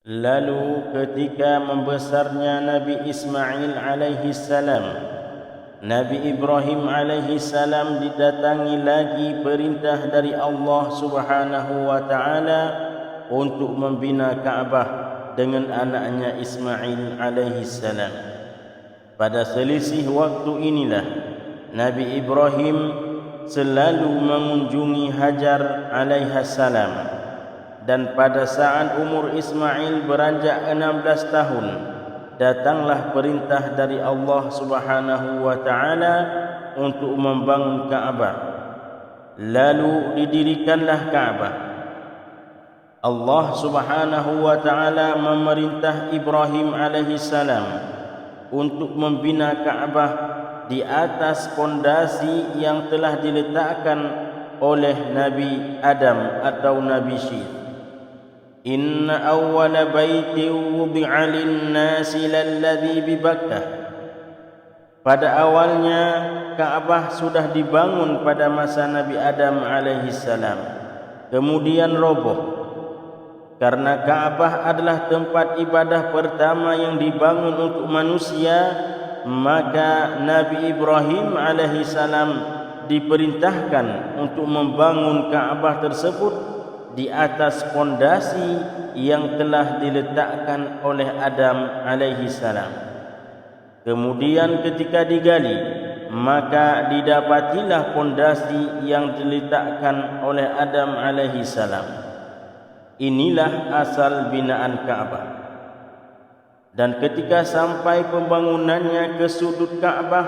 Lalu ketika membesarnya Nabi Ismail alaihi salam, Nabi Ibrahim alaihi salam didatangi lagi perintah dari Allah Subhanahu wa taala untuk membina Kaabah dengan anaknya Ismail alaihi salam. Pada selisih waktu inilah Nabi Ibrahim selalu mengunjungi Hajar alaihi salam. Dan pada saat umur Ismail beranjak 16 tahun, datanglah perintah dari Allah Subhanahu wa taala untuk membangun Kaabah. Lalu didirikanlah Kaabah. Allah Subhanahu wa taala memerintah Ibrahim alaihi salam untuk membina Kaabah di atas pondasi yang telah diletakkan oleh Nabi Adam atau Nabi Syith. Inna awwala baitin wudi'a lin-nasi lalladhi bi Bakkah. Pada awalnya Kaabah sudah dibangun pada masa Nabi Adam alaihi salam, kemudian roboh. Karena Kaabah adalah tempat ibadah pertama yang dibangun untuk manusia, maka Nabi Ibrahim alaihi salam diperintahkan untuk membangun Kaabah tersebut di atas pondasi yang telah diletakkan oleh Adam alaihi salam. Kemudian ketika digali, maka didapatilah pondasi yang diletakkan oleh Adam alaihi salam. Inilah asal binaan Kaabah. Dan ketika sampai pembangunannya ke sudut Kaabah,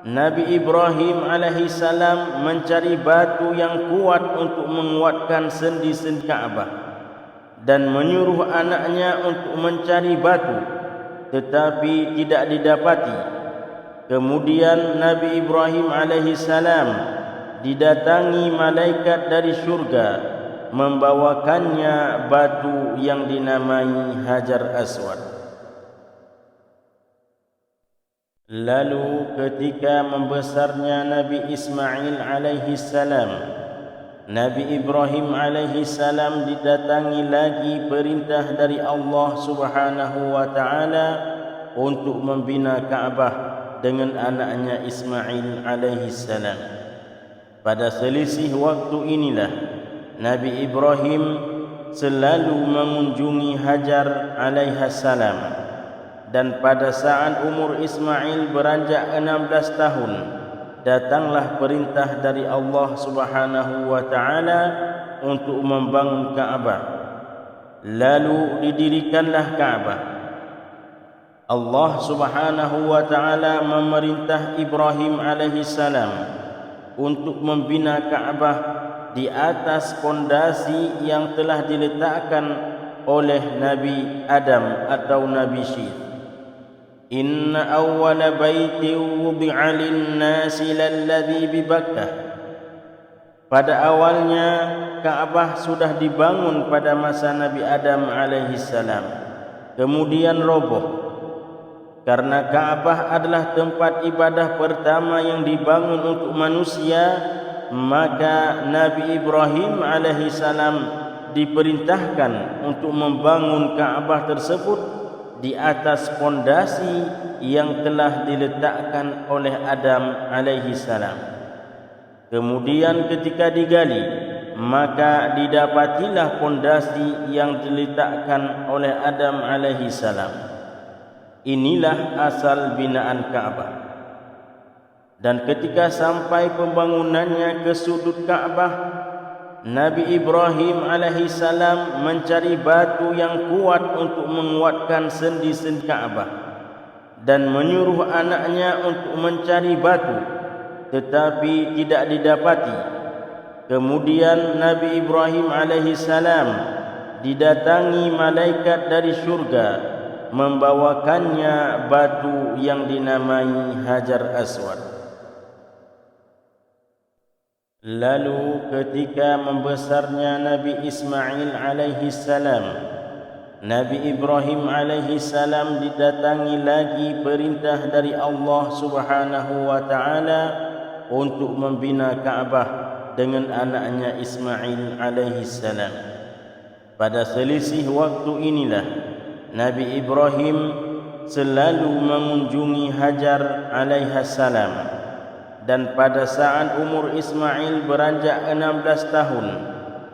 Nabi Ibrahim alaihi salam mencari batu yang kuat untuk menguatkan sendi-sendi Kaabah dan menyuruh anaknya untuk mencari batu, tetapi tidak didapati. Kemudian Nabi Ibrahim alaihi salam didatangi malaikat dari syurga membawakannya batu yang dinamai Hajar Aswad. Lalu ketika membesarnya Nabi Ismail alaihi salam, Nabi Ibrahim alaihi salam didatangi lagi perintah dari Allah Subhanahu wa taala untuk membina Kaabah dengan anaknya Ismail alaihi salam. Pada selisih waktu inilah Nabi Ibrahim selalu mengunjungi Hajar alaihi salam. Dan pada saat umur Ismail beranjak 16 tahun, datanglah perintah dari Allah Subhanahu wa taala untuk membangun Kaabah. Lalu didirikanlah Kaabah. Allah Subhanahu wa taala memerintah Ibrahim alaihi salam untuk membina Kaabah di atas pondasi yang telah diletakkan oleh Nabi Adam atau Nabi Syith. Inna awwala baitin wudi'a lin-nasi lalladhi bi Bakkah. Pada awalnya Kaabah sudah dibangun pada masa Nabi Adam alaihi salam, kemudian roboh. Karena Kaabah adalah tempat ibadah pertama yang dibangun untuk manusia, maka Nabi Ibrahim alaihi salam diperintahkan untuk membangun Kaabah tersebut di atas pondasi yang telah diletakkan oleh Adam alaihi salam. Kemudian ketika digali, maka didapatilah pondasi yang diletakkan oleh Adam alaihi salam. Inilah asal binaan Kaabah. Dan ketika sampai pembangunannya ke sudut Kaabah, Nabi Ibrahim alaihi salam mencari batu yang kuat untuk menguatkan sendi-sendi Kaabah dan menyuruh anaknya untuk mencari batu, tetapi tidak didapati. Kemudian Nabi Ibrahim alaihi salam didatangi malaikat dari syurga membawakannya batu yang dinamai Hajar Aswad. Lalu ketika membesarnya Nabi Ismail alaihi salam, Nabi Ibrahim alaihi salam didatangi lagi perintah dari Allah Subhanahu wa taala untuk membina Kaabah dengan anaknya Ismail alaihi salam. Pada selisih waktu inilah Nabi Ibrahim selalu mengunjungi Hajar alaihissalam, dan pada saat umur Ismail beranjak 16 tahun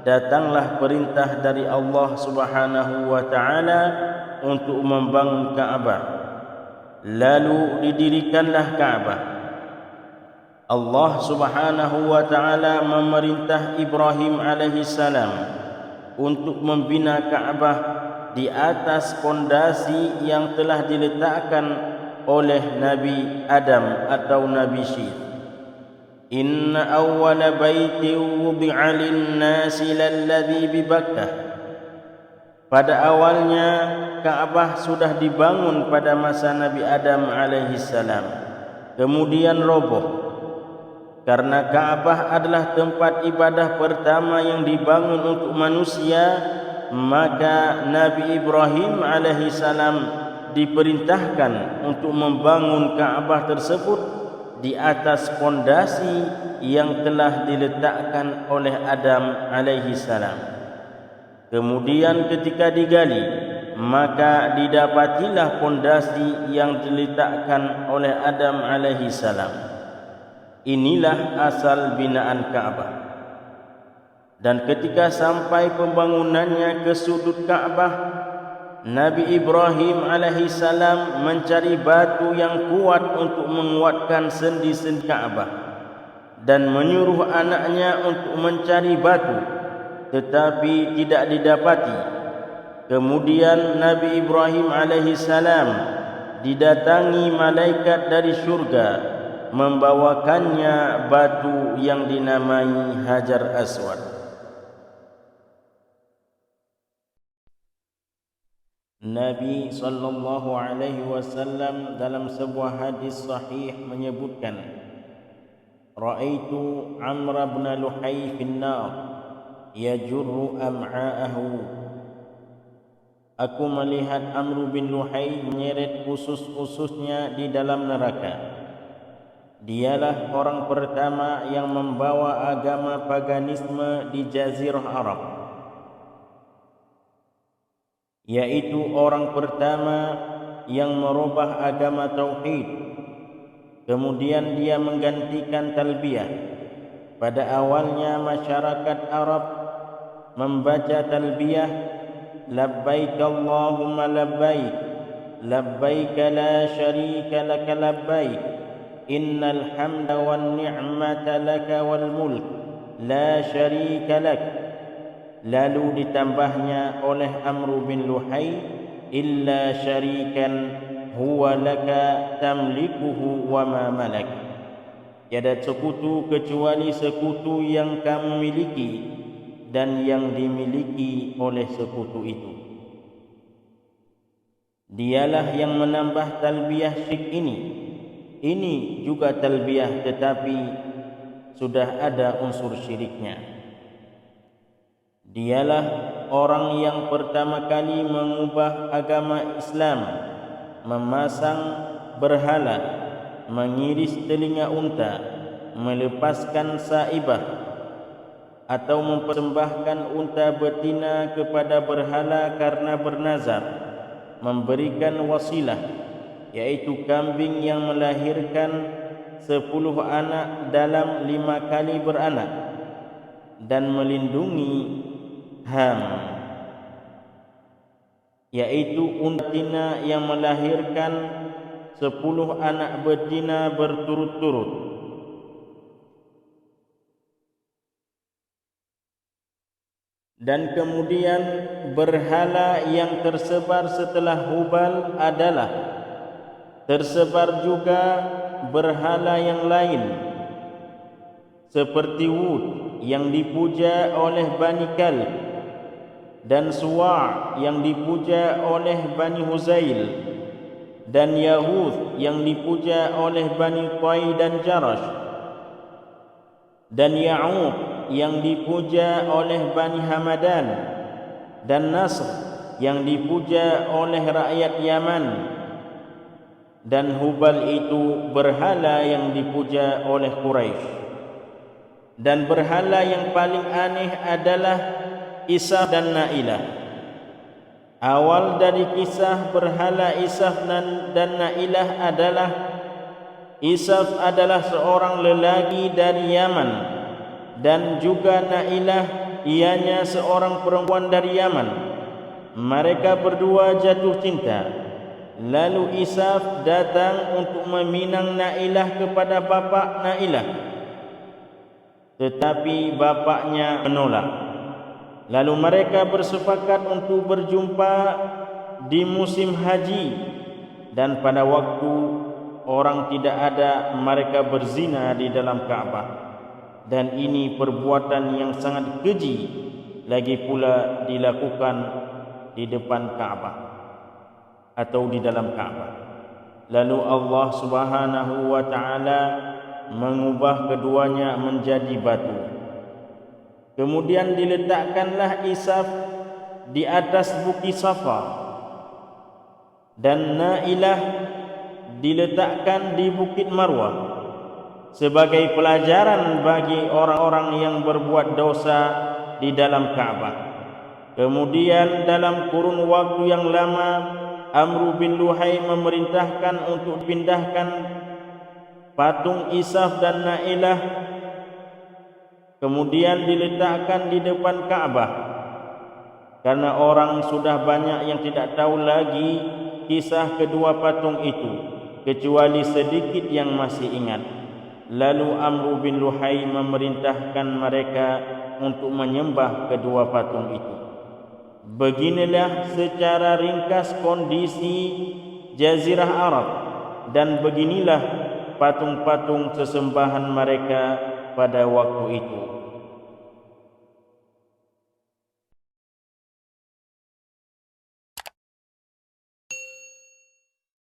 datanglah perintah dari Allah Subhanahu wa taala untuk membangun Ka'bah. Lalu didirikanlah Ka'bah. Allah Subhanahu wa taala memerintah Ibrahim alaihissalam untuk membina Ka'bah di atas pondasi yang telah diletakkan oleh Nabi Adam atau Nabi Syith. Inna awwala baitin wudi'a lin-nasi lalladzi bi Bakkah. Pada awalnya Ka'bah sudah dibangun pada masa Nabi Adam alaihissalam, kemudian roboh. Karena Ka'bah adalah tempat ibadah pertama yang dibangun untuk manusia, maka Nabi Ibrahim alaihissalam diperintahkan untuk membangun Ka'bah tersebut di atas pondasi yang telah diletakkan oleh Adam alaihissalam. Kemudian ketika digali, maka didapatilah pondasi yang diletakkan oleh Adam alaihissalam. Inilah asal binaan Ka'bah. Dan ketika sampai pembangunannya ke sudut Ka'bah, Nabi Ibrahim alaihissalam mencari batu yang kuat untuk menguatkan sendi-sendi Ka'bah dan menyuruh anaknya untuk mencari batu, tetapi tidak didapati. Kemudian Nabi Ibrahim alaihissalam didatangi malaikat dari syurga membawakannya batu yang dinamai Hajar Aswad. Nabi sallallahu alaihi wasallam dalam sebuah hadis sahih menyebutkan, Ra'aitu Amr bin Luhay fin nar yajurru am'a'ahu. Aku melihat Amr bin Luhay menyeret usus-ususnya di dalam neraka. Dialah orang pertama yang membawa agama paganisme di Jazirah Arab, yaitu orang pertama yang merubah agama tauhid. Kemudian dia menggantikan talbiyah. Pada awalnya masyarakat Arab membaca talbiyah, labbaik Allahumma labbaik, labbaik la syarika laka labbaik, innal hamda wan ni'mata laka wal mulk la syarika lak. Lalu ditambahnya oleh Amr bin Luhay, illa syarikan huwa laka tamlikuhu wa ma malak. Tiada sekutu kecuali sekutu yang kamu miliki dan yang dimiliki oleh sekutu itu. Dialah yang menambah talbiyah syirik ini. Ini juga talbiyah tetapi sudah ada unsur syiriknya. Dialah orang yang pertama kali mengubah agama Islam, memasang berhala, mengiris telinga unta, melepaskan saibah, atau mempersembahkan unta betina kepada berhala karena bernazar, memberikan wasilah, yaitu kambing yang melahirkan 10 anak dalam 5 kali beranak, dan melindungi ham, yaitu unta betina yang melahirkan 10 anak betina berturut-turut. Dan kemudian berhala yang tersebar setelah Hubal adalah tersebar juga berhala yang lain, seperti Wud yang dipuja oleh Bani Kalb, dan Suwa' yang dipuja oleh Bani Huzail, dan Yahud yang dipuja oleh Bani Qai dan Jarash, dan Ya'uq yang dipuja oleh Bani Hamadan, dan Nasr yang dipuja oleh rakyat Yaman. Dan Hubal itu berhala yang dipuja oleh Quraisy. Dan berhala yang paling aneh adalah Isaf dan Nailah. Awal dari kisah berhala Isaf dan Nailah adalah Isaf adalah seorang lelaki dari Yaman dan juga Nailah ianya seorang perempuan dari Yaman. Mereka berdua jatuh cinta. Lalu Isaf datang untuk meminang Nailah kepada bapa Nailah, tetapi bapaknya menolak. Lalu mereka bersepakat untuk berjumpa di musim haji, dan pada waktu orang tidak ada mereka berzina di dalam Ka'bah. Dan ini perbuatan yang sangat keji, lagi pula dilakukan di depan Ka'bah atau di dalam Ka'bah. Lalu Allah Subhanahu wa taala mengubah keduanya menjadi batu. Kemudian diletakkanlah Isaf di atas bukit Safa dan Nailah diletakkan di bukit Marwah sebagai pelajaran bagi orang-orang yang berbuat dosa di dalam Ka'bah. Kemudian dalam kurun waktu yang lama, Amr bin Luhai memerintahkan untuk dipindahkan patung Isaf dan Nailah, kemudian diletakkan di depan Ka'bah, karena orang sudah banyak yang tidak tahu lagi kisah kedua patung itu, kecuali sedikit yang masih ingat. Lalu Amr bin Luhai memerintahkan mereka untuk menyembah kedua patung itu. Beginilah secara ringkas kondisi Jazirah Arab, dan beginilah patung-patung sesembahan mereka pada waktu itu.